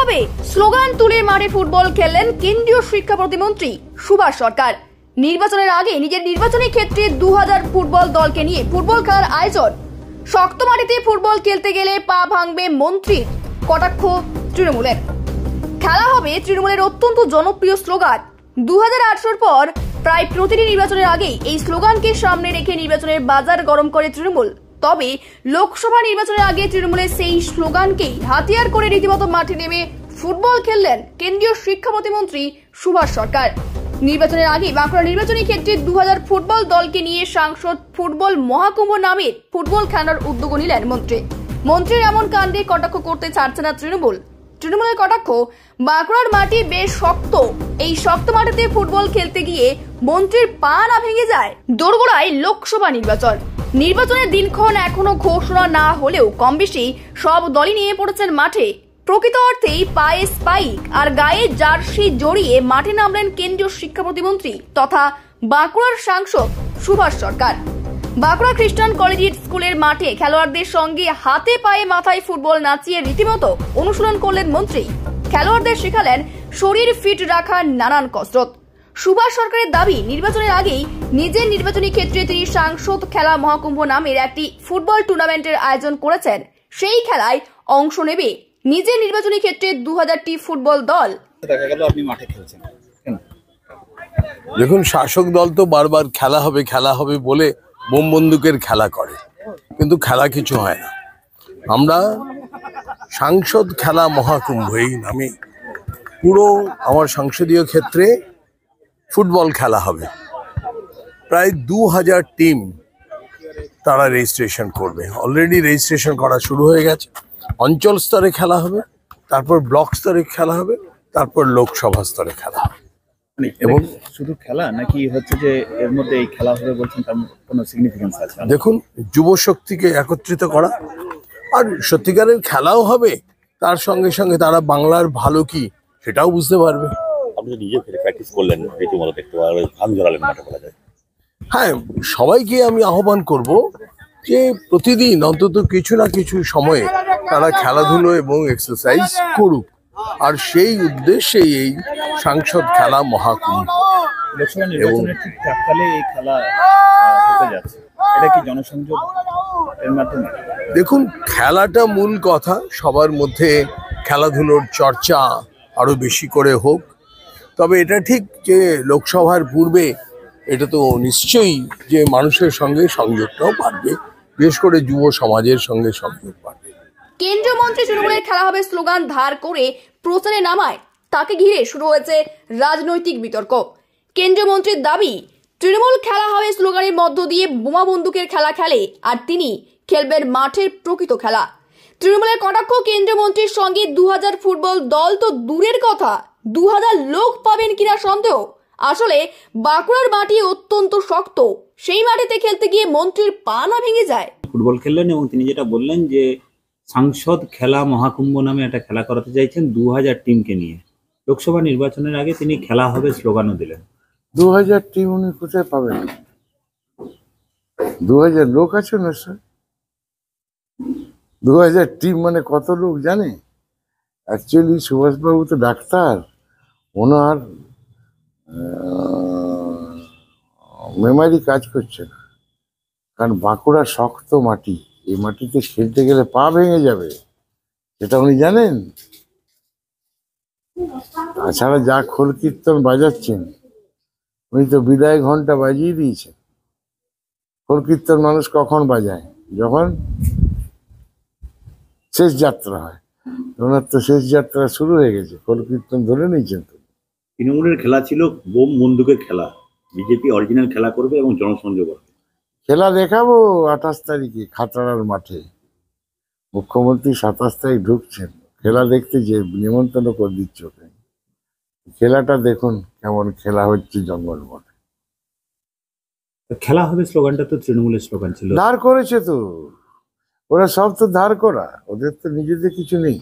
হবে স্লোগান তুলে মাঠে ফুটবল খেললেন কেন্দ্রীয় শিক্ষা প্রতিমন্ত্রী সুভাষ সরকার। নির্বাচনের আগে নিজের নির্বাচনী ক্ষেত্রে 2000 ফুটবল দলকে নিয়ে ফুটবল খেলার আয়োজন। শক্ত মাটিতে ফুটবল খেলতে গেলে পা ভাঙবে মন্ত্রীর কটাক্ষ তৃণমূলের। খেলা হবে তৃণমূলের অত্যন্ত জনপ্রিয় স্লোগান। 2018 পর প্রায় প্রতিটি নির্বাচনের আগেই এই স্লোগানকে সামনে রেখে নির্বাচনের বাজার গরম করে তৃণমূল। তবে লোকসভা নির্বাচনের আগে তৃণমূলের সেই স্লোগানকেই হাতিয়ার করে রীতিমতো মাঠে নেমে ফুটবল খেললেন কেন্দ্রীয় শিক্ষা প্রতিমন্ত্রী সুভাষ সরকার। নির্বাচনের আগে বাঁকুড়া নির্বাচনী ক্ষেত্রে 2000 ফুটবল দলকে নিয়ে সাংসদ ফুটবল মহাকুম্ভ নামের ফুটবল খেলার উদ্যোগ নিলেন মন্ত্রী। মন্ত্রীর এমন কাণ্ডে কটাক্ষ করতে ছাড়ছে না তৃণমূলের কটাক্ষ, বাঁকুড়ার মাটি বেশ শক্ত, এই শক্ত মাটিতে ফুটবল খেলতে গিয়ে মন্ত্রীর পা না ভেঙে যায়। দোরগোড়ায় লোকসভা নির্বাচনের দিনক্ষণ এখনো ঘোষণা না হলেও কম বেশি সব দলই নিয়ে পড়েছেন মাঠে। প্রকৃত অর্থেই পায়ে স্পাইক আর গায়ে জার্সি জড়িয়ে মাঠে নামলেন কেন্দ্রীয় শিক্ষা প্রতিমন্ত্রী তথা বাঁকুড়ার সাংসদ সুভাষ সরকার। বাঁকুড়া খ্রিস্টান কলেজিয়েট স্কুলের মাঠে খেলোয়াড়দের সঙ্গে হাতে পায়ে মাথায় ফুটবল নাচিয়ে রীতিমতো অনুশীলন করলেন মন্ত্রী। খেলোয়াড়দের শেখালেন শরীর ফিট রাখার নানান কসরত। সুভাষ সরকারের দাবি, নির্বাচনের আগেই নিজের নির্বাচনী ক্ষেত্রে তিনি সাংসদ খেলা মহাকুম্ভ নামের একটি ফুটবল টুর্নামেন্টের আয়োজন করেছেন। সেই খেলায় অংশ নেবে নিজের নির্বাচনী ক্ষেত্রে 2000টি ফুটবল দল। দেখা গেল আপনি মাঠে খেলছেন। দেখুন, শাসক দল তো বারবার খেলা হবে বলে বোম বন্দুকের খেলা করে, কিন্তু খেলা কিছু হয় না। আমরা সাংসদ খেলা মহাকুম্ভ এই নামে পুরো আমার সংসদীয় ক্ষেত্রে ফুটবল খেলা হবে। প্রায় 2000 টিম তারা রেজিস্ট্রেশন করবে। অলরেডি রেজিস্ট্রেশন করা শুরু হয়ে গেছে। অঞ্চল স্তরে খেলা হবে, তারপর ব্লক স্তরে খেলা হবে, তারপর লোকসভা স্তরে খেলা হবে। এবং শুধু খেলা নাকি হচ্ছে যে এর মধ্যে এই খেলা হবে বলছেন, তার কোনো সিগনিফিকেন্স আছে? দেখুন, যুব শক্তিকে একত্রিত করা আর সত্যিকারের খেলাও হবে, তার সঙ্গে সঙ্গে তারা বাংলার ভালো কি সেটাও বুঝতে পারবে। আপনি তো নিজে প্র্যাকটিস করলেন, রীতিমতো দেখতে পারবেন, ভাঙ ধরালেন মাঠে বলা যায়। হ্যাঁ, সবাইকে আমি আহ্বান করব যে প্রতিদিন অন্তত কিছু না কিছু সময়ে তারা খেলাধুলো এবং এক্সারসাইজ করুক, আর সেই উদ্দেশ্যে এই সাংসদ খেলা মহাকুম্ভ। লোকসভা নির্বাচনের ঠিক প্রাককালে এই খেলা হতে যাচ্ছে, এটা কি জনসংযোগ এর মাধ্যমে? দেখুন, খেলাটা মূল কথা, সবার মধ্যে খেলাধুলোর চর্চা আরো বেশি করে হোক। তবে এটা ঠিক যে লোকসভার পূর্বে এটা তো নিশ্চয়ই যে মানুষের সঙ্গে সংযোগটাও বাড়বে, বিশেষ করে যুব সমাজের সঙ্গে সংযোগ বাড়বে। কেন্দ্রীয় মন্ত্রী তৃণমূলের খেলা হবে স্লোগান ধার করে প্রচারে নামায়, তাকে ঘিরে শুরু হয়েছে রাজনৈতিক বিতর্ক। কেন্দ্রীয় মন্ত্রীর দাবি, তৃণমূল খেলা হবে স্লোগানের মধ্য দিয়ে বোমা বন্দুকের খেলা খেলে, আর তিনি খেলবেন মাঠের প্রকৃত খেলা। তৃণমূলের কটাক্ষ, কেন্দ্রীয় মন্ত্রীর সঙ্গে 2000 ফুটবল দল তো দূরের কথা, 2000 লোক পাবেন কিনা সন্দেহ। আসলে বাঁকুড়ার মাটি অত্যন্ত শক্ত, সেই মাটিতে খেলতে গিয়ে মন্ত্রীর পা না ভেঙে যায়। ফুটবল খেললেন এবং তিনি যেটা বললেন যে সাংসদ খেলা মহাকুম্ভ নামে একটা খেলা করাতে চাইছেন 2000 টিমকে নিয়ে। লোকসভা নির্বাচনের আগে তিনি খেলা হবে স্লোগানও দিলেন। 2000 টিম উনি কোথায় পাবেন? 2000 লোক আছে না স্যার? 2000 টিম মানে কত লোক জানে? অ্যাকচুয়ালি সুভাষবাবু তো ডাক্তার, ওনার মেমারি কাজ করছে না। কারণ বাঁকুড়া শক্ত মাটি, এই মাটিতে খেলতে গেলে পা ভেঙে যাবে, সেটা উনি জানেন। তাছাড়া যা খোল কীর্তন বাজাচ্ছেন, উনি তো বিদায় ঘন্টা বাজিয়ে দিয়েছেন। খোল কীর্তন মানুষ কখন বাজায়? যখন শেষ যাত্রা হয়। ওনার তো শেষ যাত্রা শুরু হয়ে গেছে, খোল কীর্তন ধরে নিয়েছেন। তো তৃণমূলের খেলা ছিল বোম বন্দুকের খেলা, বিজেপি অরিজিনাল খেলা করবে এবং জনসংযোগ হবে। খেলা দেখাবো 28 তারিখে খাতড়ার মাঠে। মুখ্যমন্ত্রী 27 তারিখ ঢুকছেন, খেলা দেখতে যে নিমন্ত্রণ করে দিচ্ছে ওকে। খেলাটা দেখুন কেমন খেলা হচ্ছে জঙ্গল মাঠে। খেলা হবে স্লোগানটা তো তৃণমূলের স্লোগান ছিল, ধার করেছে তো ওরা, সব তো ধার করা, ওদের তো নিজেদের কিছু নেই।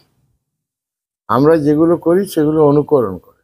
আমরা যেগুলো করি সেগুলো অনুকরণ করি।